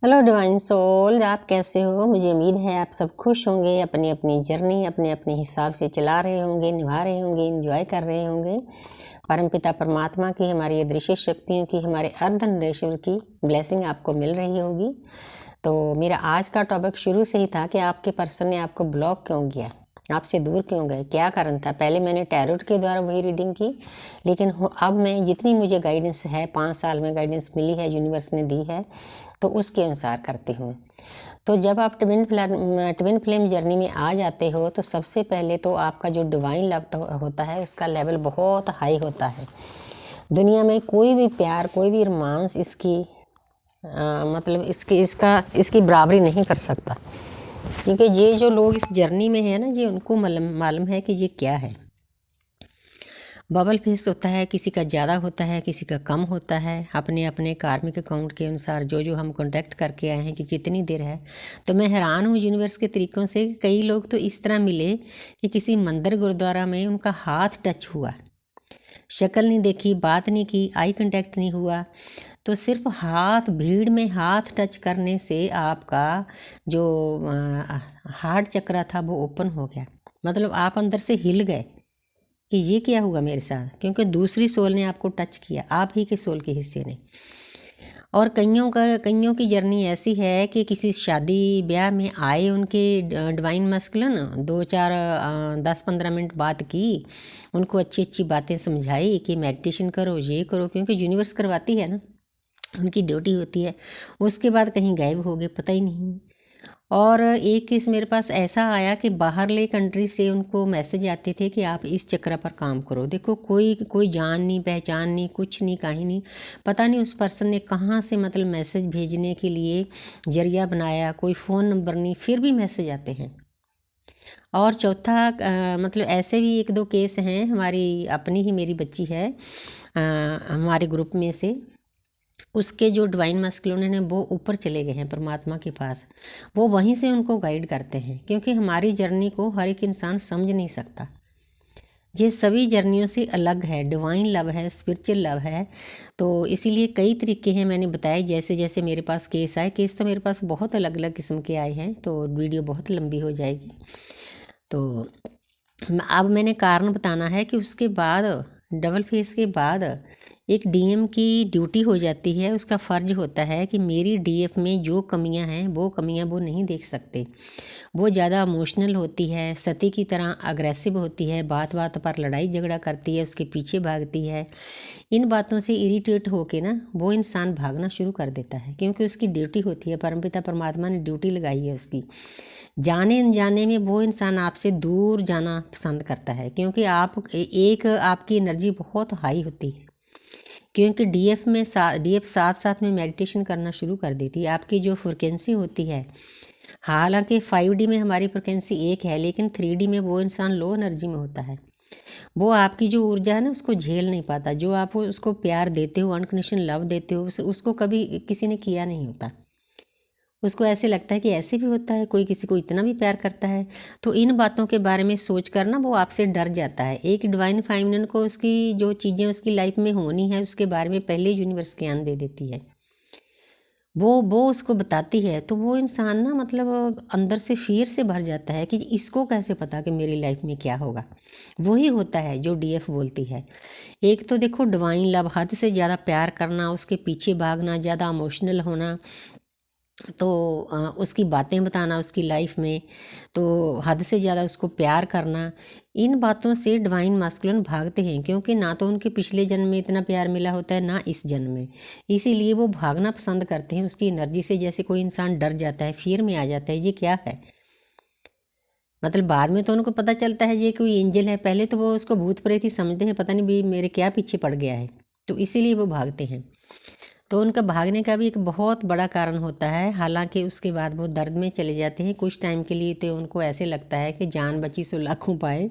Hello divine soul, आप कैसे हो? मुझे उम्मीद है आप सब खुश होंगे, अपनी अपनी जर्नी अपने अपने हिसाब से चला रहे होंगे, निभा रहे होंगे, एंजॉय कर रहे होंगे। परमपिता परमात्मा की, हमारी अदृश्य शक्तियों की, हमारे अर्धनारीश्वर की ब्लेसिंग आपको मिल रही होगी। तो मेरा आज का टॉपिक शुरू से ही था कि आपके पर्सन ने आपको ब्लॉक क्यों किया, आपसे दूर क्यों गए, क्या कारण था। पहले मैंने टैरोट के द्वारा वही रीडिंग की, लेकिन अब मैं जितनी मुझे गाइडेंस है, 5 साल में गाइडेंस मिली है, यूनिवर्स ने दी है, तो उसके अनुसार करती हूँ। तो जब आप ट्विन फ्लेम जर्नी में आ जाते हो तो सबसे पहले तो आपका जो डिवाइन लव होता है उसका लेवल बहुत हाई होता है। दुनिया में कोई भी प्यार, कोई भी रोमांस मतलब इसकी बराबरी नहीं कर सकता, क्योंकि ये जो लोग इस जर्नी में है ना, ये उनको मालूम है कि ये क्या है। बबल फेस होता है, किसी का ज़्यादा होता है, किसी का कम होता है, अपने अपने कार्मिक अकाउंट के अनुसार जो जो हम कांटेक्ट करके आए हैं कि कितनी देर है। तो मैं हैरान हूँ यूनिवर्स के तरीक़ों से। कई लोग तो इस तरह मिले कि किसी मंदिर गुरुद्वारा में उनका हाथ टच हुआ, शक्ल नहीं देखी, बात नहीं की, आई कांटेक्ट नहीं हुआ, तो सिर्फ हाथ, भीड़ में हाथ टच करने से आपका जो हार्ट चक्रा था वो ओपन हो गया। मतलब आप अंदर से हिल गए कि ये क्या हुआ मेरे साथ, क्योंकि दूसरी सोल ने आपको टच किया, आप ही के सोल के हिस्से ने। और कईयों की जर्नी ऐसी है कि किसी शादी ब्याह में आए, उनके डिवाइन मस्कुलिन 10-15 मिनट बात की, उनको अच्छी अच्छी बातें समझाई कि मेडिटेशन करो, ये करो, क्योंकि यूनिवर्स करवाती है ना, उनकी ड्यूटी होती है। उसके बाद कहीं गायब हो गए, पता ही नहीं। और एक केस मेरे पास ऐसा आया कि बाहरले कंट्री से उनको मैसेज आते थे कि आप इस चक्र पर काम करो। देखो, कोई जान नहीं, पहचान नहीं, कुछ नहीं, कहीं नहीं, पता नहीं उस पर्सन ने कहाँ से मतलब मैसेज भेजने के लिए जरिया बनाया, कोई फ़ोन नंबर नहीं, फिर भी मैसेज आते हैं। और चौथा मतलब ऐसे भी 1-2 केस हैं, हमारी अपनी ही मेरी बच्ची है हमारे ग्रुप में से, उसके जो डिवाइन मस्कुलिन हैं वो ऊपर चले गए हैं परमात्मा के पास। वो वहीं से उनको गाइड करते हैं, क्योंकि हमारी जर्नी को हर एक इंसान समझ नहीं सकता। ये सभी जर्नियों से अलग है, डिवाइन लव है, स्पिरिचुअल लव है। तो इसीलिए कई तरीके हैं, मैंने बताए जैसे जैसे मेरे पास केस आए। केस तो मेरे पास बहुत अलग अलग किस्म के आए हैं, तो वीडियो बहुत लंबी हो जाएगी। तो अब मैंने कारण बताना है कि उसके बाद, डबल फेस के बाद, एक डीएम की ड्यूटी हो जाती है। उसका फ़र्ज होता है कि मेरी डीएफ में जो कमियां हैं वो नहीं देख सकते। वो ज़्यादा इमोशनल होती है, सती की तरह अग्रेसिव होती है, बात बात पर लड़ाई झगड़ा करती है, उसके पीछे भागती है। इन बातों से इरिटेट होके ना वो इंसान भागना शुरू कर देता है, क्योंकि उसकी ड्यूटी होती है, परमपिता परमात्मा ने ड्यूटी लगाई है उसकी। जाने अनजाने में वो इंसान आपसे दूर जाना पसंद करता है, क्योंकि आपकी एनर्जी बहुत हाई होती है। क्योंकि डीएफ साथ साथ में मेडिटेशन करना शुरू कर देती है। आपकी जो फ्रिक्वेंसी होती है, हालांकि 5D में हमारी फ्रिक्वेंसी एक है, लेकिन 3D में वो इंसान लो एनर्जी में होता है। वो आपकी जो ऊर्जा है ना उसको झेल नहीं पाता। जो आप उसको प्यार देते हो, अनकंडीशनल लव देते हो, उसको कभी किसी ने किया नहीं होता। उसको ऐसे लगता है कि ऐसे भी होता है, कोई किसी को इतना भी प्यार करता है। तो इन बातों के बारे में सोच कर ना वो आपसे डर जाता है। एक डिवाइन फेमिनिन को उसकी जो चीज़ें उसकी लाइफ में होनी है उसके बारे में पहले यूनिवर्स ज्ञान दे देती है। वो उसको बताती है, तो वो इंसान ना मतलब अंदर से फियर से भर जाता है कि इसको कैसे पता कि मेरी लाइफ में क्या होगा। वही होता है जो डीएफ बोलती है। एक तो देखो डिवाइन लव, हद से ज़्यादा प्यार करना, उसके पीछे भागना, ज़्यादा इमोशनल होना, तो उसकी बातें बताना उसकी लाइफ में, तो हद से ज़्यादा उसको प्यार करना। इन बातों से डिवाइन मास्कुलिन भागते हैं, क्योंकि ना तो उनके पिछले जन्म में इतना प्यार मिला होता है, ना इस जन्म में। इसीलिए वो भागना पसंद करते हैं उसकी एनर्जी से। जैसे कोई इंसान डर जाता है, फियर में आ जाता है, ये क्या है। मतलब बाद में तो उनको पता चलता है ये कोई एंजल है, पहले तो वो उसको भूत प्रेत ही समझते हैं, पता नहीं भी मेरे क्या पीछे पड़ गया है, तो इसीलिए वो भागते हैं। तो उनका भागने का भी एक बहुत बड़ा कारण होता है। हालांकि उसके बाद वो दर्द में चले जाते हैं कुछ टाइम के लिए, तो उनको ऐसे लगता है कि जान बची सो लाखों पाए।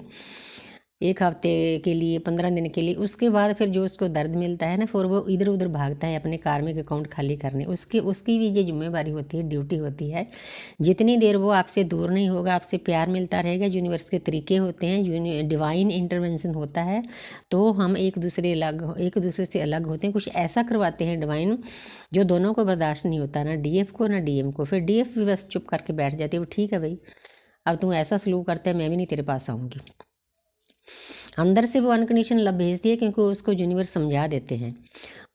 1 हफ्ते के लिए, 15 दिन के लिए, उसके बाद फिर जो उसको दर्द मिलता है ना, फिर वो इधर उधर भागता है अपने कार्मिक अकाउंट खाली करने। उसकी भी ये जिम्मेवारी होती है, ड्यूटी होती है। जितनी देर वो आपसे दूर नहीं होगा, आपसे प्यार मिलता रहेगा, यूनिवर्स के तरीके होते हैं, डिवाइन इंटरवेंशन होता है, तो हम एक दूसरे से अलग होते हैं। कुछ ऐसा करवाते हैं डिवाइन जो दोनों को बर्दाश्त नहीं होता, ना डीएफ को ना डीएम को। फिर डीएफ भी बस चुप करके बैठ जाती है, वो ठीक है भाई, अब तू ऐसा सलूक करता है, मैं भी नहीं तेरे पास आऊँगी। अंदर से वो अनकंडीशनल लव भेजती है, क्योंकि उसको यूनिवर्स समझा देते हैं।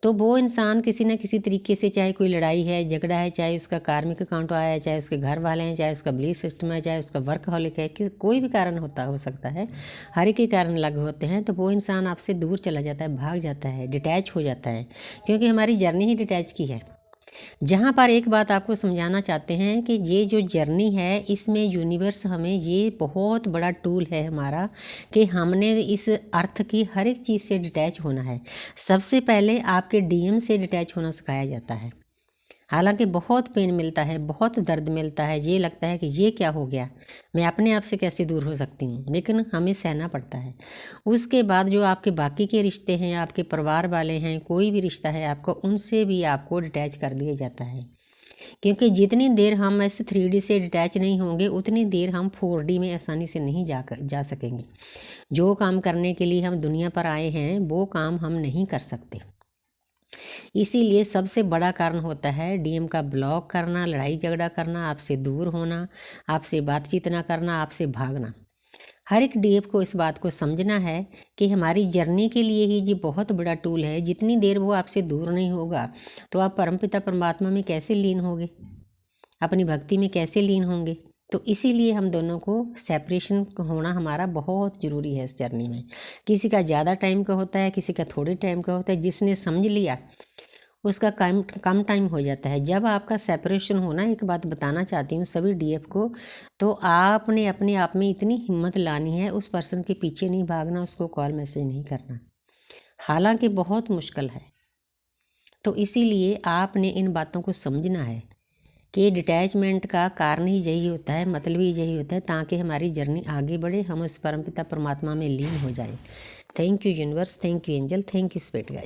तो वो इंसान किसी न किसी तरीके से, चाहे कोई लड़ाई है, झगड़ा है, चाहे उसका कार्मिक अकाउंट आया है, चाहे उसके घर वाले हैं, चाहे उसका बिलीफ सिस्टम है, चाहे उसका वर्कहॉलिक है, कि कोई भी कारण हो सकता है, हर एक के कारण अलग होते हैं। तो वो इंसान आपसे दूर चला जाता है, भाग जाता है, डिटैच हो जाता है, क्योंकि हमारी जर्नी ही डिटैच की है। जहाँ पर एक बात आपको समझाना चाहते हैं कि ये जो जर्नी है, इसमें यूनिवर्स हमें ये बहुत बड़ा टूल है हमारा, कि हमने इस अर्थ की हर एक चीज़ से डिटैच होना है। सबसे पहले आपके डीएम से डिटैच होना सिखाया जाता है। हालांकि बहुत पेन मिलता है, बहुत दर्द मिलता है, ये लगता है कि ये क्या हो गया, मैं अपने आप से कैसे दूर हो सकती हूँ, लेकिन हमें सहना पड़ता है। उसके बाद जो आपके बाकी के रिश्ते हैं, आपके परिवार वाले हैं, कोई भी रिश्ता है आपको, उनसे भी आपको डिटैच कर दिया जाता है। क्योंकि जितनी देर हम ऐसे 3D से डिटैच नहीं होंगे, उतनी देर हम 4D में आसानी से नहीं जा सकेंगे। जो काम करने के लिए हम दुनिया पर आए हैं, वो काम हम नहीं कर सकते। इसीलिए सबसे बड़ा कारण होता है डीएम का ब्लॉक करना, लड़ाई झगड़ा करना, आपसे दूर होना, आपसे बातचीत ना करना, आपसे भागना। हर एक डीएफ को इस बात को समझना है कि हमारी जर्नी के लिए ही ये बहुत बड़ा टूल है। जितनी देर वो आपसे दूर नहीं होगा, तो आप परमपिता परमात्मा में कैसे लीन होंगे, अपनी भक्ति में कैसे लीन होंगे। तो इसीलिए हम दोनों को सेपरेशन होना हमारा बहुत ज़रूरी है इस जर्नी में। किसी का ज़्यादा टाइम का होता है, किसी का थोड़े टाइम का होता है। जिसने समझ लिया उसका कम टाइम हो जाता है। जब आपका सेपरेशन होना, एक बात बताना चाहती हूँ सभी डीएफ को, तो आपने अपने आप में इतनी हिम्मत लानी है, उस पर्सन के पीछे नहीं भागना, उसको कॉल मैसेज नहीं करना, हालांकि बहुत मुश्किल है। तो इसीलिए आपने इन बातों को समझना है कि डिटैचमेंट का कारण ही यही होता है, मतलब ही यही होता है, ताकि हमारी जर्नी आगे बढ़े, हम उस परमपिता परमात्मा में लीन हो जाए। Thank you universe, thank you angel, thank you spirit guide.